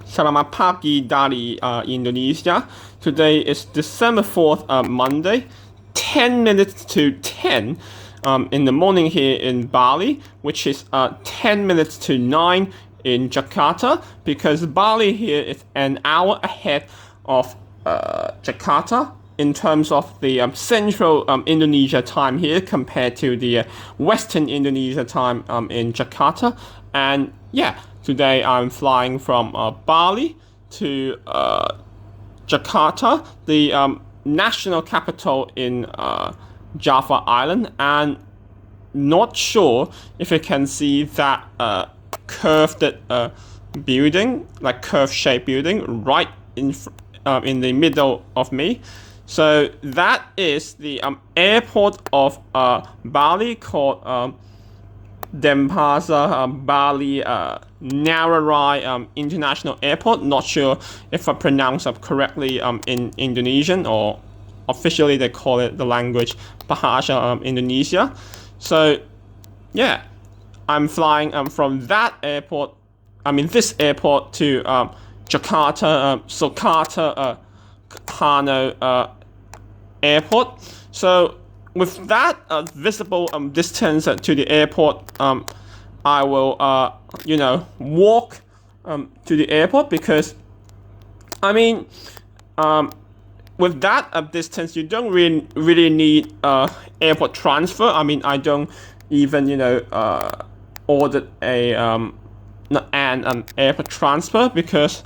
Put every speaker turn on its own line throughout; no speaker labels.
Selamat pagi dari Indonesia. Today is December 4th, Monday, 10 minutes to 10 in the morning here in Bali, which is 10 minutes to 9 in Jakarta, because Bali here is an hour ahead of Jakarta in terms of the central Indonesia time here compared to the western Indonesia time in Jakarta. And yeah, today I'm flying from Bali to Jakarta, the national capital in Java Island, and not sure if you can see that curved building, like curve-shaped building, right in the middle of me. So that is the airport of Bali, called Denpasar Baliairport International Airport. Not sure if I pronounce it correctly in Indonesian, or officially they call it the language Bahasa Indonesia. So yeah, I'm flying from that airport, this airport, to Jakarta, Soekarno Hatta Airport. So with that visible distance to the airport, I will walk to the airport, because with that distance you don't really need airport transfer. I don't even order an airport transfer, because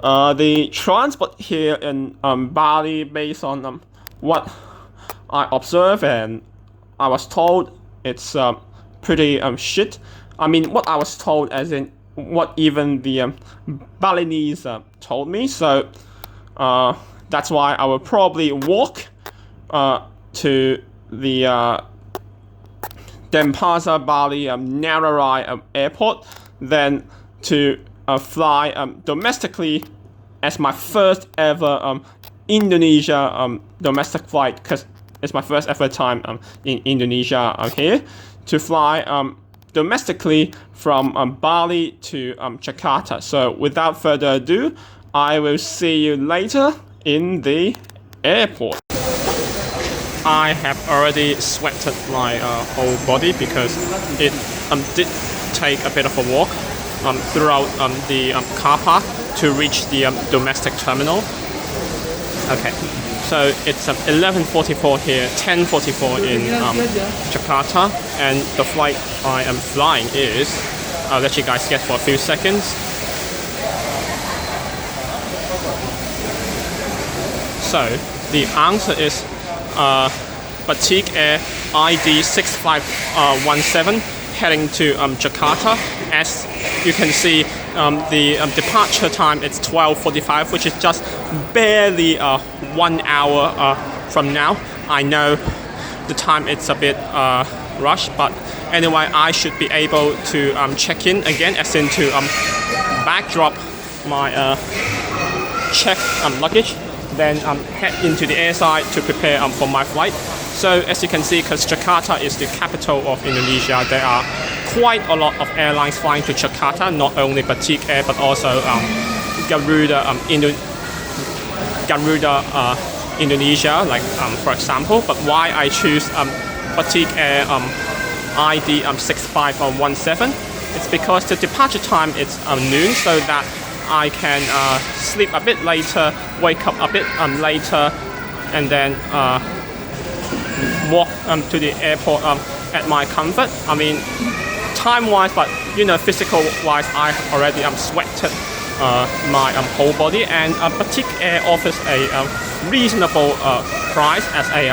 the transport here in Bali, based on what I observe and I was told, it's pretty shit. What I was told, as in what even the Balinese told me. So that's why I will probably walk to the Denpasar Baliairport Airport, then to fly domestically as my first ever Indonesia domestic flight, because it's my first ever time in Indonesia here, to fly domestically from Bali to Jakarta. So without further ado, I will see you later in the airport. I have already sweated my whole body, because it did take a bit of a walk throughout the car park to reach the domestic terminal. Okay, so it's 11:44 here, 10:44 in Jakarta, and the flight I am flying is, I'll let you guys guess for a few seconds. So the answer is Batik Air ID6517 heading to Jakarta. As you can see, the departure time is 12:45, which is just barely 1 hour from now. I know the time it's a bit rushed, but anyway, I should be able to check in again, as in to backdrop my check luggage, then head into the airside to prepare for my flight. So as you can see, because Jakarta is the capital of Indonesia, there are quite a lot of airlines flying to Jakarta, not only Batik Air but also Garuda Indonesia, like for example. But why I choose Batik Air ID6517, it's because the departure time is noon, so that I can sleep a bit later, wake up a bit later, and then walk to the airport at my comfort. Time-wise, but physical-wise, I already sweated my whole body, and Batik Air offers a reasonable price as a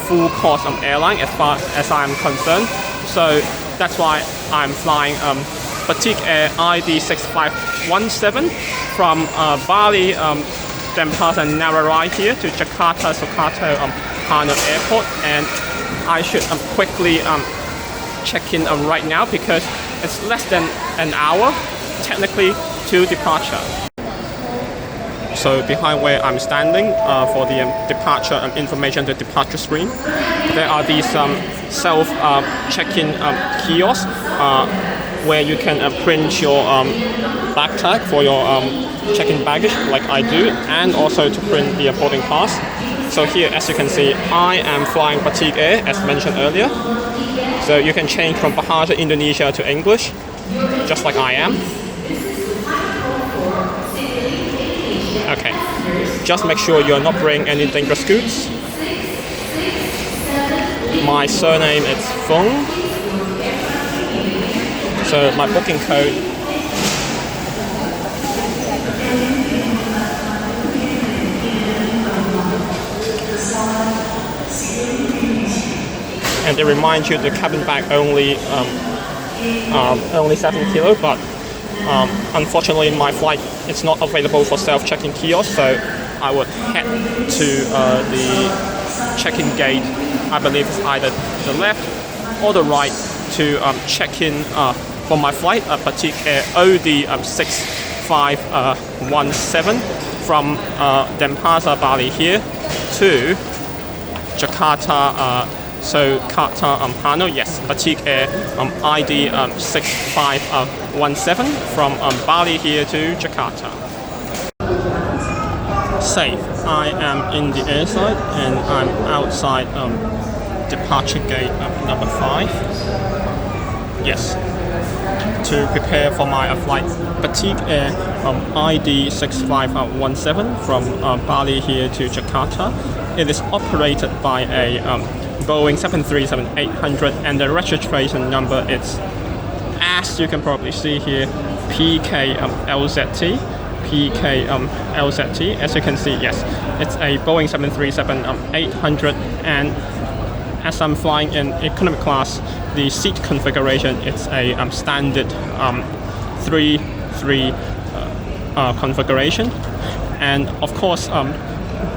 full cost airline, as far as I'm concerned. So that's why I'm flying Batik Air ID6517 from Bali, Denpasar Narai here to Jakarta Soekarno Hatta Airport, and I should quickly check in right now, because it's less than an hour technically to departure. So behind where I'm standing for the departure information, the departure screen, there are these self check-in kiosks where you can print your back tag for your check-in baggage, like I do, and also to print the boarding pass. So here, as you can see, I am flying Batik Air, as mentioned earlier. So you can change from Bahasa Indonesia to English, just like I am. Okay, just make sure you're not bringing any dangerous goods. My surname is Feng. So my booking code and they remind you the cabin bag only 7 kilo, but unfortunately my flight is not available for self-check-in kiosk, so I would head to the check-in gate. I believe it's either the left or the right to check in for my flight, Batik Air ID6517 from Denpasar, Bali here to Jakarta. So Jakarta, Hano, yes, Batik Air ID6517 from Bali here to Jakarta. Safe. I am in the airside and I'm outside departure gate number 5. Yes, to prepare for my flight Batik Air ID6517 from Bali here to Jakarta. It is operated by a Boeing 737-800 and the registration number is, as you can probably see here, PK-LZT. PK-LZT. As you can see, yes, it's a Boeing 737-800, and as I'm flying in economy class, the seat configuration it's a standard 3-3 configuration, and of course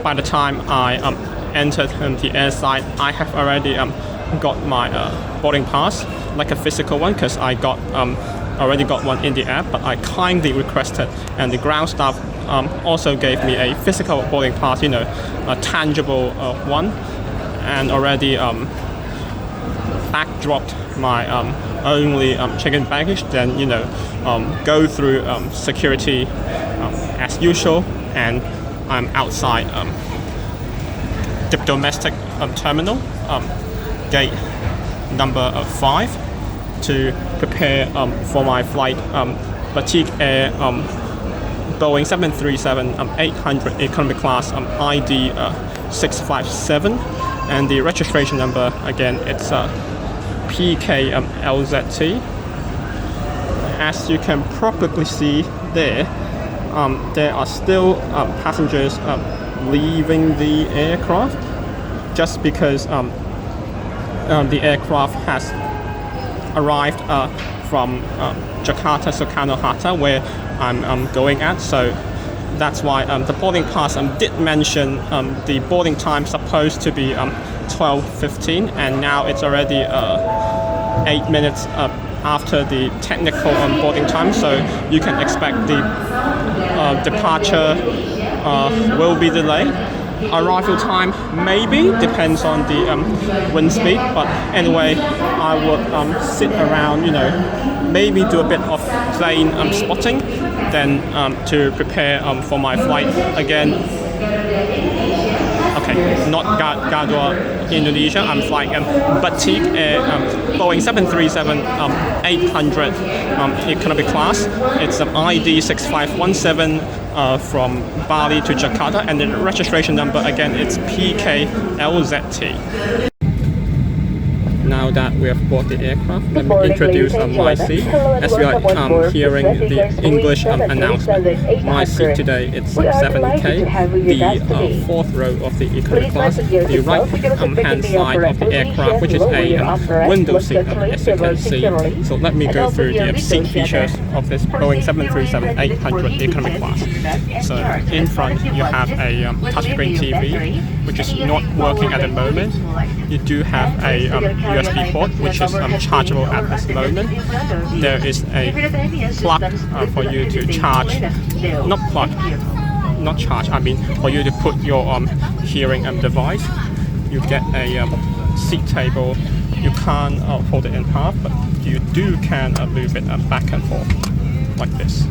by the time I entered the airside, I have already got my boarding pass, like a physical one, because I got already got one in the app, but I kindly requested, and the ground staff also gave me a physical boarding pass, you know, a tangible one, and already backdropped my only check-in baggage. Then, you know, go through security as usual, and I'm outside the domestic terminal, gate number 5, to prepare for my flight Batik Air Boeing 737-800 economy class ID6517, and the registration number again it's PK-LZT. As you can probably see there, there are still passengers leaving the aircraft, just because the aircraft has arrived from Jakarta, Soekarno-Hatta, where I'm going at. So that's why the boarding pass did mention the boarding time supposed to be 12:15, and now it's already 8 minutes after the technical boarding time. So you can expect the departure will be delayed. Arrival time maybe depends on the wind speed, but anyway, I would sit around, you know, maybe do a bit of plane spotting, then to prepare for my flight again. Okay, not Garuda Indonesia. I'm flying Batik Air Boeing 737-800 economy class. It's ID6517 from Bali to Jakarta, and the registration number again it's PK-LZT. Now that we have boarded the aircraft, let me introduce my seat. As you are hearing the English announcement, my seat today it's 7K, the fourth row of the economy class, the right hand side of the aircraft, which is a window seat, as you can see. So let me go through the seat features of this Boeing 737-800 economy class. So in front you have a touchscreen TV, which is not working at the moment. You do have a USB port, which is chargeable at this moment. There is a plug for you to charge, not charge, I mean for you to put your hearing device. You get a seat table you can't fold it in half, but you can move it back and forth like this.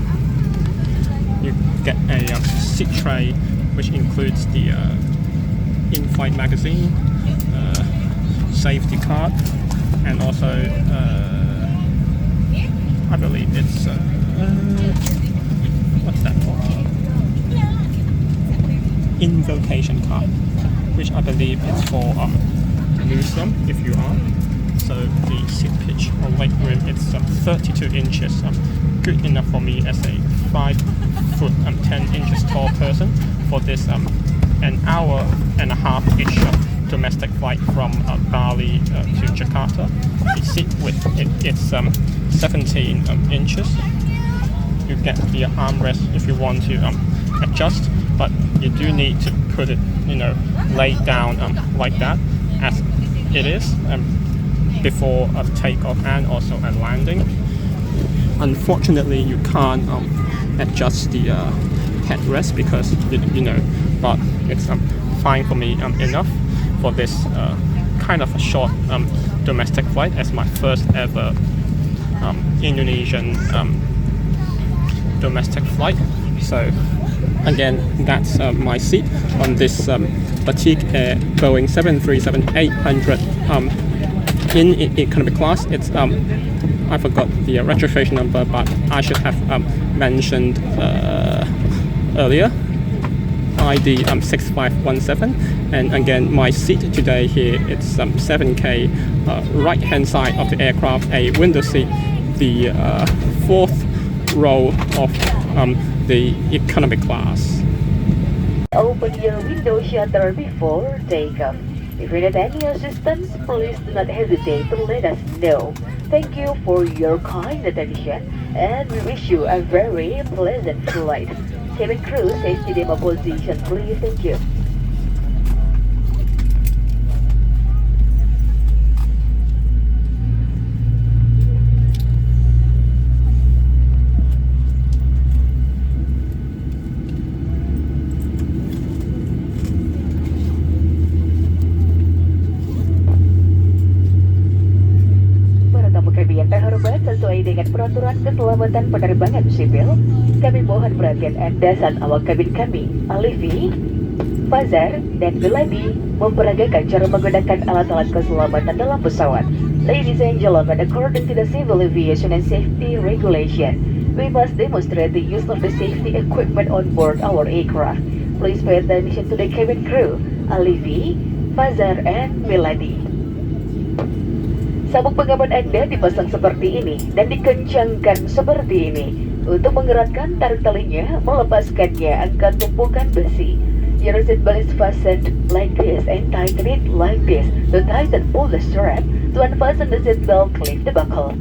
You get a seat tray which includes the in-flight magazine, safety card, and also I believe it's what's that called? Invocation card, which I believe is for Muslim if you are. So the seat pitch or leg room, it's 32 inches, good enough for me as a 5 foot 10 inches tall person for this an hour and a half ish domestic flight from Bali to Jakarta. The seat width it's 17 inches. You get the armrest if you want to adjust, but you do need to put it, laid down like that as it is before takeoff and also a landing. Unfortunately, you can't adjust the headrest because but it's fine for me enough for this kind of a short domestic flight as my first ever Indonesian domestic flight. So again, that's my seat on this Batik Air Boeing 737-800 in economy class. It's I forgot the registration number, but I should have mentioned earlier. ID6517, and again my seat today here, it's 7K, right hand side of the aircraft, a window seat, the fourth row of the economy class.
Open your window shutter before takeoff. If you need any assistance, please do not hesitate to let us know. Thank you for your kind attention, and we wish you a very pleasant flight. Cabin crew, safety demo position, please. Thank you. Yang terhormat, sesuai dengan peraturan keselamatan penerbangan sipil, kami mohon perhatian Anda saat awak kabin kami, Alifi, Fazar, dan Beladi memperagakan cara menggunakan alat-alat keselamatan dalam pesawat. Ladies and gentlemen, according to the Civil Aviation and Safety Regulation, we must demonstrate the use of the safety equipment on board our aircraft. Please pay attention to the cabin crew, Alifi, Fazar, and Beladi. Sabuk pengaman Anda dipasang seperti ini dan dikencangkan seperti ini. Untuk mengeratkan, tarik talinya, melepaskannya, angkat tumpukan besi. Your seatbelt is fastened like this and tighten it like this. To tighten, pull the strap. To unfasten the seatbelt, lift the buckle.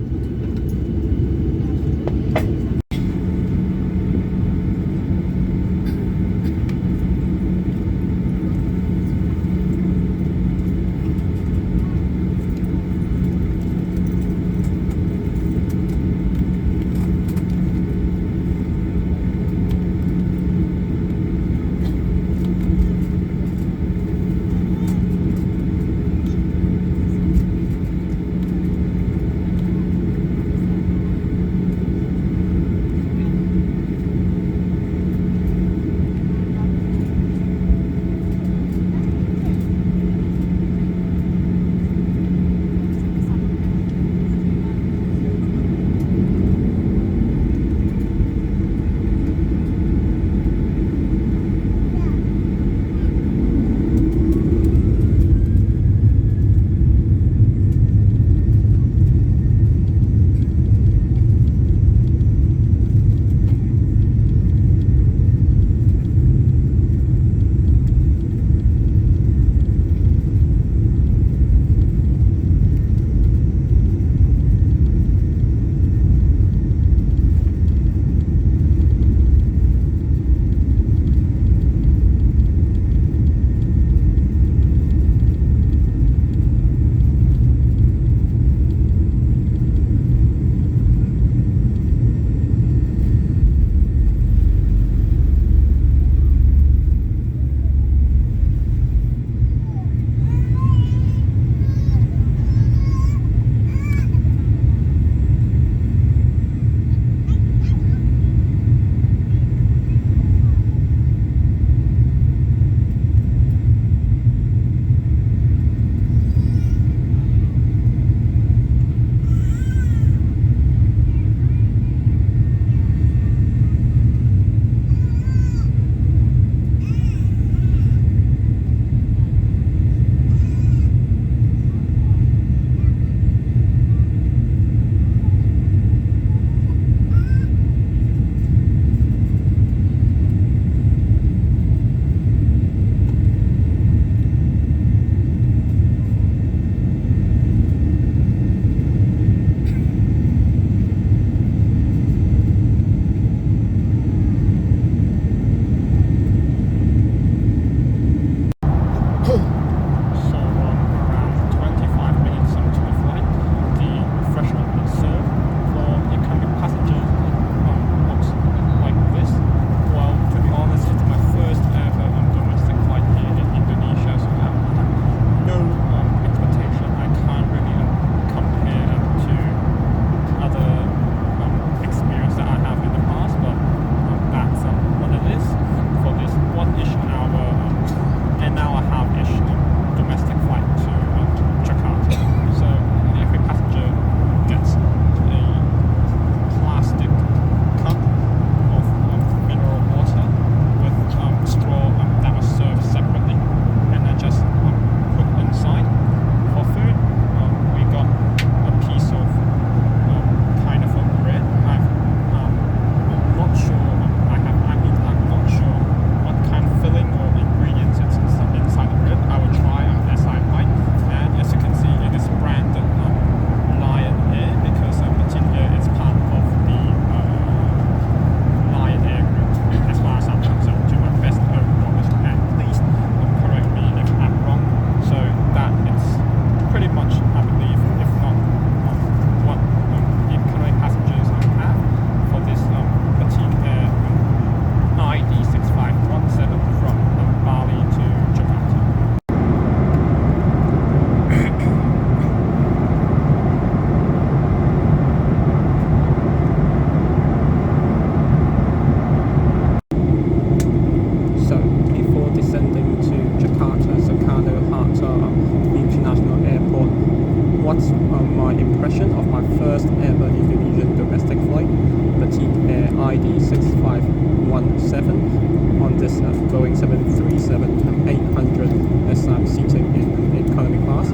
ID6517 on this Boeing 737-800 as I'm seating in economy class.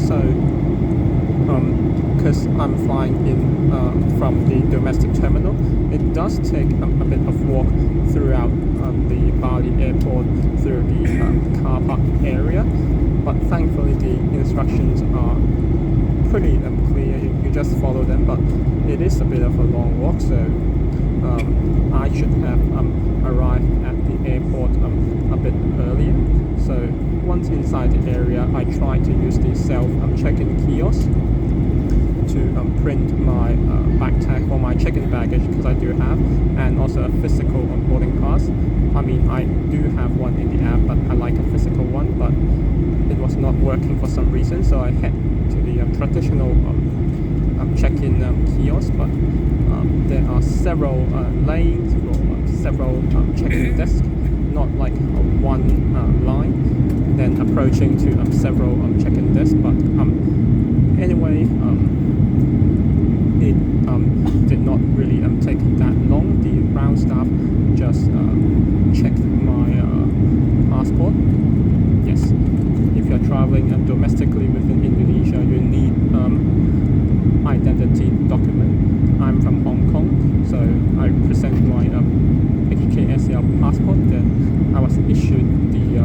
So because I'm flying in from the domestic terminal, it does take a bit of walk throughout the Bali airport through the car park area, but thankfully the instructions are pretty clear. You just follow them, but it is a bit of a long walk, so I should have arrived at the airport a bit earlier. So once inside the area, I try to use the self check-in kiosk to print my back tag for my check-in baggage, because I do have, and also a physical boarding pass. I mean, I do have one in the app, but I like a physical one, but it was not working for some reason, so I head to the traditional check-in kiosk, but there are several lanes for several check-in desks, not like one line, then approaching to several check-in desks, but anyway, it did not really take that long. The ground staff just checked my passport. Yes, if you're traveling domestically within Indonesia, you need identity document. I'm from Hong Kong, so I present my PK-LZT passport. Then I was issued the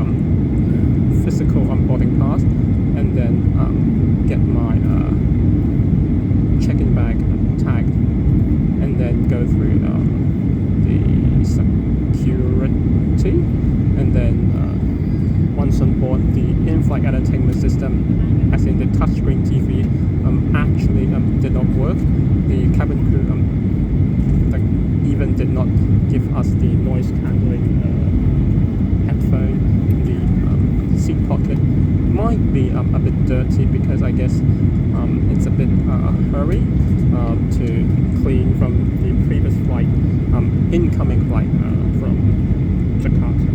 physical boarding pass, and then get my check-in bag tagged, and then go through the security, and then once on board, the in-flight entertainment system, as in the touchscreen TV, actually did not work. The cabin crew even did not give us the noise cancelling headphone. The seat pocket might be a bit dirty, because I guess it's a bit hurry to clean from the previous flight, incoming flight from Jakarta.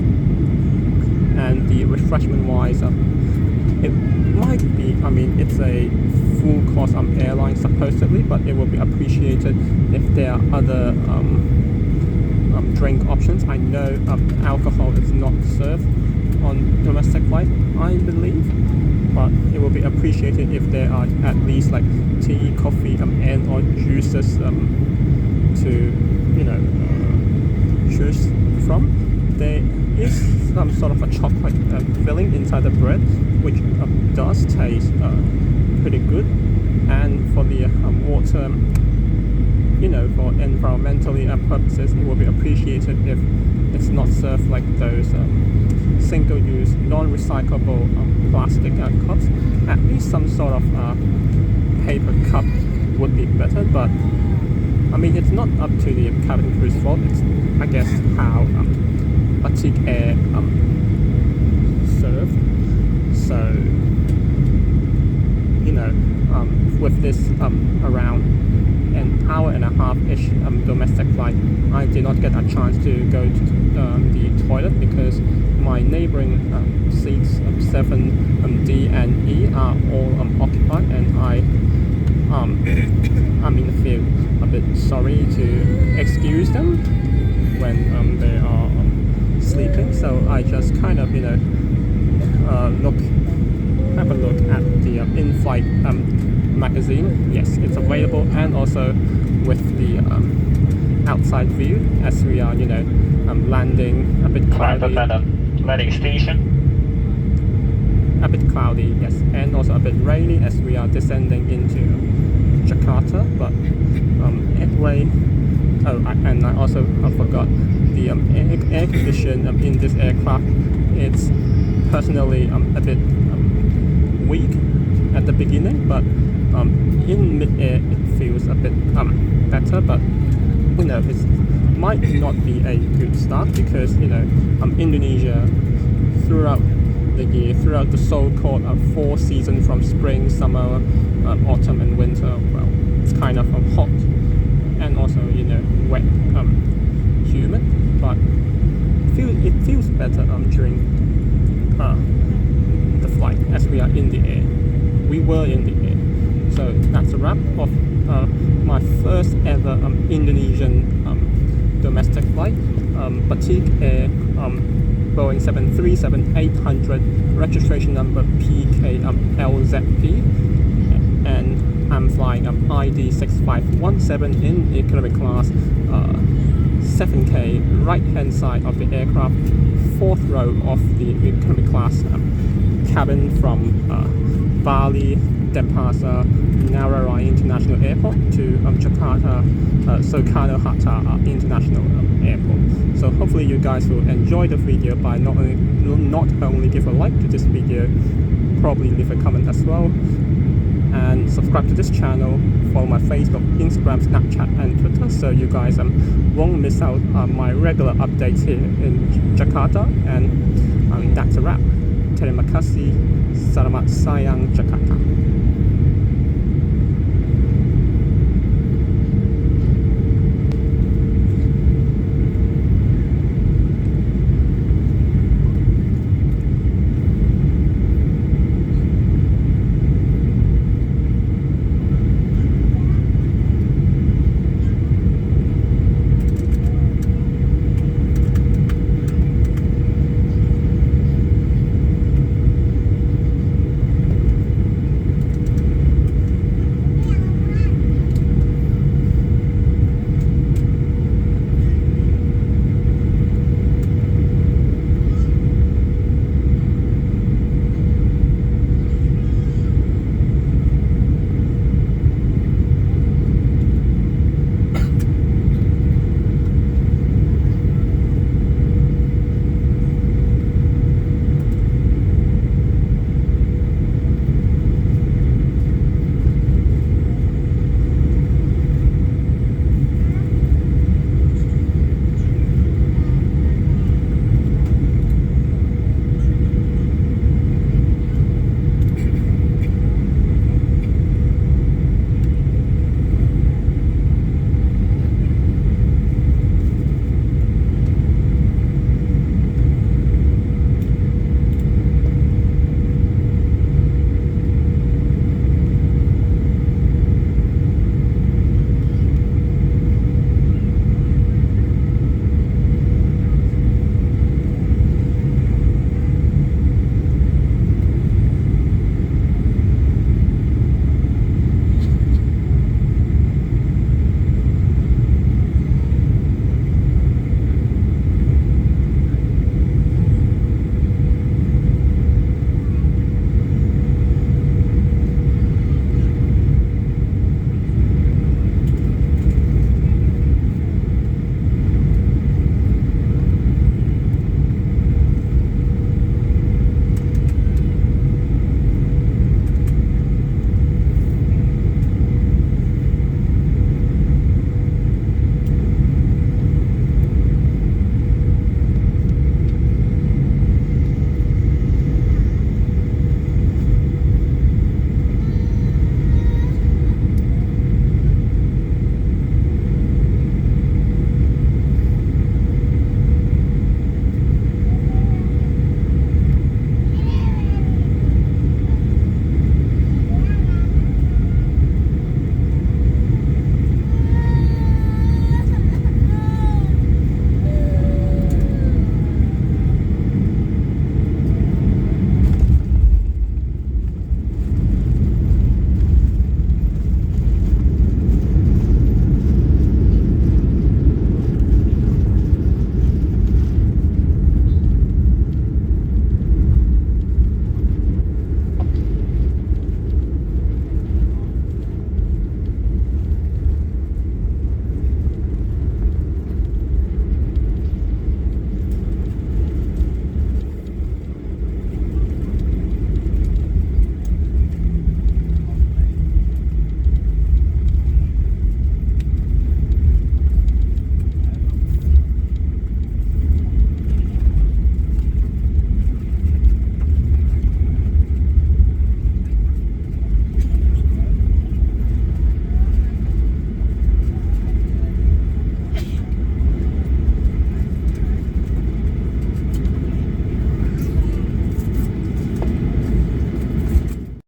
And the refreshment wise, it might be, I mean, it's a full cost airline supposedly, but it will be appreciated if there are other drink options. I know alcohol is not served on domestic flight, I believe, but it will be appreciated if there are at least like tea, coffee, and or juices to choose from. There is some sort of a chocolate filling inside the bread, which does taste pretty good. And for the water, for environmentally purposes, it will be appreciated if it's not served like those single-use, non-recyclable plastic cups. At least some sort of paper cup would be better, but I mean, it's not up to the cabin crew's fault. It's, I guess, how Batik Air served. So, with this around an hour and a half-ish domestic flight, I did not get a chance to go to the toilet, because my neighboring seats 7D and E are all occupied, and I feel a bit sorry to excuse them when they are sleeping. So I just kind of have a look at the in-flight magazine. Yes, it's available, and also with the outside view as we are landing a bit cloudy.
Landing station.
A bit cloudy, yes, and also a bit rainy as we are descending into Jakarta. But anyway, and I also forgot the air condition in this aircraft. It's personally a bit weak at the beginning, but in mid-air it feels a bit better. But it might not be a good start, because Indonesia throughout the year, throughout the so-called 4 seasons from spring, summer, autumn and winter, well, it's kind of hot and also wet, humid, but it feels better during the flight as we are in the air. We were in the air. So that's a wrap of my first ever Indonesian domestic flight, Batik Air, Boeing 737-800, registration number PK-LZT, and I'm flying ID6517 in economy class, 7K, right hand side of the aircraft, 4th row of the economy class cabin from Bali, Denpasar, Narara International Airport to Jakarta, Soekarno-Hatta International Airport. So hopefully you guys will enjoy the video by not only give a like to this video, probably leave a comment as well, and subscribe to this channel, follow my Facebook, Instagram, Snapchat and Twitter, so you guys won't miss out my regular updates here in Jakarta. And that's a wrap. Terima kasih. Selamat sayang Jakarta.